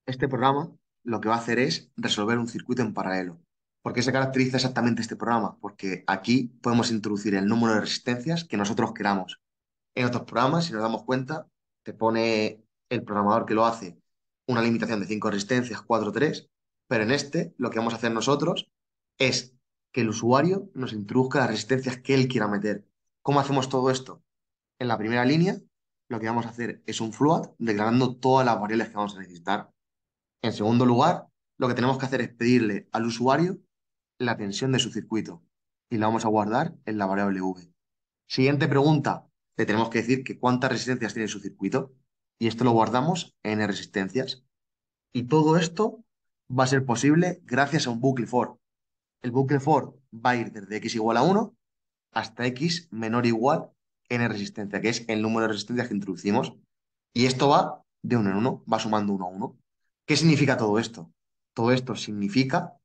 Este programa lo que va a hacer es resolver un circuito en paralelo. ¿Por qué se caracteriza exactamente este programa? Porque aquí podemos introducir el número de resistencias que nosotros queramos. En otros programas, si nos damos cuenta, te pone el programador que lo hace una limitación de 5 resistencias, 4 3, pero en este lo que vamos a hacer nosotros es que el usuario nos introduzca las resistencias que él quiera meter. ¿Cómo hacemos todo esto? En la primera línea, lo que vamos a hacer es un float declarando todas las variables que vamos a necesitar. En segundo lugar, lo que tenemos que hacer es pedirle al usuario la tensión de su circuito y la vamos a guardar en la variable v. Siguiente pregunta, le tenemos que decir que cuántas resistencias tiene su circuito y esto lo guardamos en resistencias. Y todo esto va a ser posible gracias a un bucle for. El bucle for va a ir desde x igual a 1 hasta x menor o igual n resistencia, que es el número de resistencias que introducimos. Y esto va de uno en uno, va sumando uno a uno. ¿Qué significa todo esto? Todo esto significa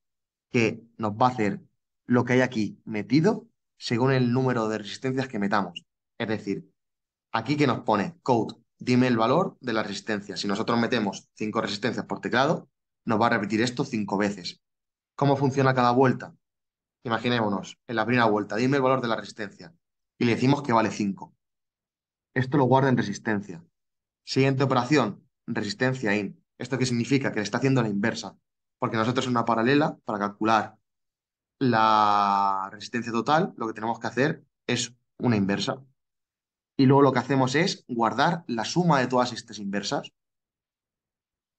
que nos va a hacer lo que hay aquí metido según el número de resistencias que metamos. Es decir, aquí que nos pone code, dime el valor de la resistencia. Si nosotros metemos 5 resistencias por teclado, nos va a repetir esto 5 veces. ¿Cómo funciona cada vuelta? Imaginémonos, en la primera vuelta, dime el valor de la resistencia. Y le decimos que vale 5. Esto lo guarda en resistencia. Siguiente operación, resistencia in. ¿Esto qué significa? Que le está haciendo la inversa. Porque nosotros en una paralela, para calcular la resistencia total, lo que tenemos que hacer es una inversa. Y luego lo que hacemos es guardar la suma de todas estas inversas.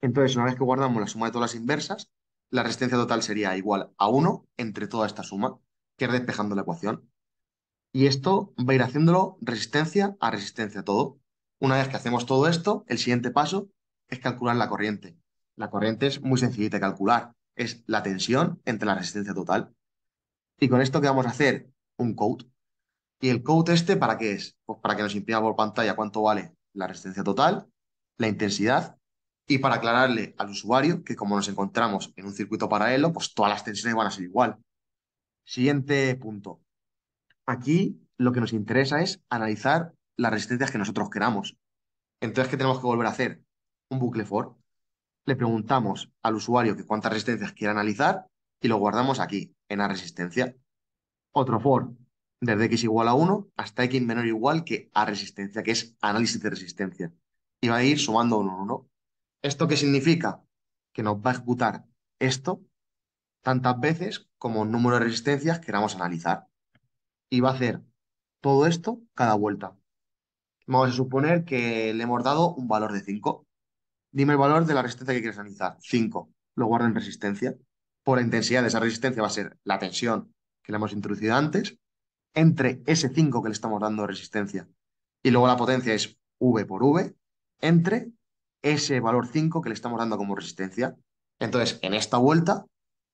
Entonces, una vez que guardamos la suma de todas las inversas, la resistencia total sería igual a 1 entre toda esta suma, que es despejando la ecuación. Y esto va a ir haciéndolo resistencia a resistencia todo. Una vez que hacemos todo esto, el siguiente paso es calcular la corriente. La corriente es muy sencillita de calcular. Es la tensión entre la resistencia total. Y con esto, ¿qué vamos a hacer? Un code. ¿Y el code este para qué es? Pues para que nos imprima por pantalla cuánto vale la resistencia total, la intensidad y para aclararle al usuario que como nos encontramos en un circuito paralelo, pues todas las tensiones van a ser igual. Siguiente punto. Aquí lo que nos interesa es analizar las resistencias que nosotros queramos. Entonces, ¿qué tenemos que volver a hacer? Un bucle for. Le preguntamos al usuario que cuántas resistencias quiere analizar y lo guardamos aquí, en la resistencia. Otro for, desde x igual a 1 hasta x menor o igual que a resistencia, que es análisis de resistencia. Y va a ir sumando uno en uno. ¿Esto qué significa? Que nos va a ejecutar esto tantas veces como un número de resistencias queramos analizar. Y va a hacer todo esto cada vuelta. Vamos a suponer que le hemos dado un valor de 5. Dime el valor de la resistencia que quieres analizar. 5. Lo guardo en resistencia. Por la intensidad de esa resistencia va a ser la tensión que le hemos introducido antes entre ese 5 que le estamos dando de resistencia. Y luego la potencia es V por V entre ese valor 5 que le estamos dando como resistencia. Entonces, en esta vuelta,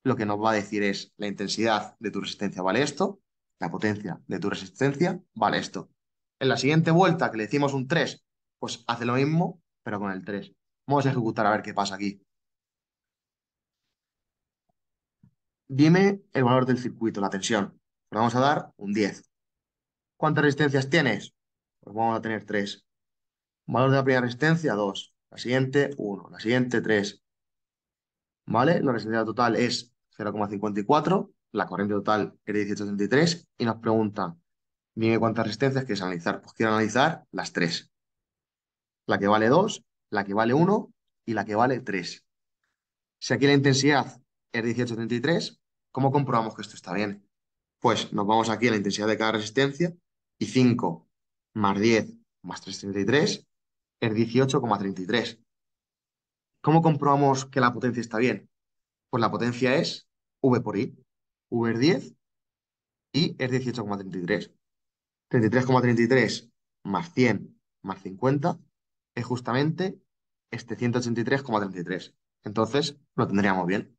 lo que nos va a decir es la intensidad de tu resistencia vale esto, la potencia de tu resistencia vale esto. En la siguiente vuelta, que le decimos un 3 pues hace lo mismo, pero con el 3. Vamos a ejecutar a ver qué pasa aquí. Dime el valor del circuito, la tensión. Le vamos a dar un 10. ¿Cuántas resistencias tienes? Pues vamos a tener 3. Valor de la primera resistencia, 2. La siguiente, 1. La siguiente, 3. ¿Vale? La resistencia total es 0,54. La corriente total es 18,33. Y nos pregunta, dime cuántas resistencias quieres analizar. Pues quiero analizar las 3. La que vale 2, la que vale 1 y la que vale 3. Si aquí la intensidad es 18,33, ¿cómo comprobamos que esto está bien? Pues nos vamos aquí a la intensidad de cada resistencia y 5 más 10 más 3,33 es 18,33. ¿Cómo comprobamos que la potencia está bien? Pues la potencia es V por I. V es 10 y es 18,33. 33,33 más 100 más 50 es justamente este 183,33. Entonces lo tendríamos bien.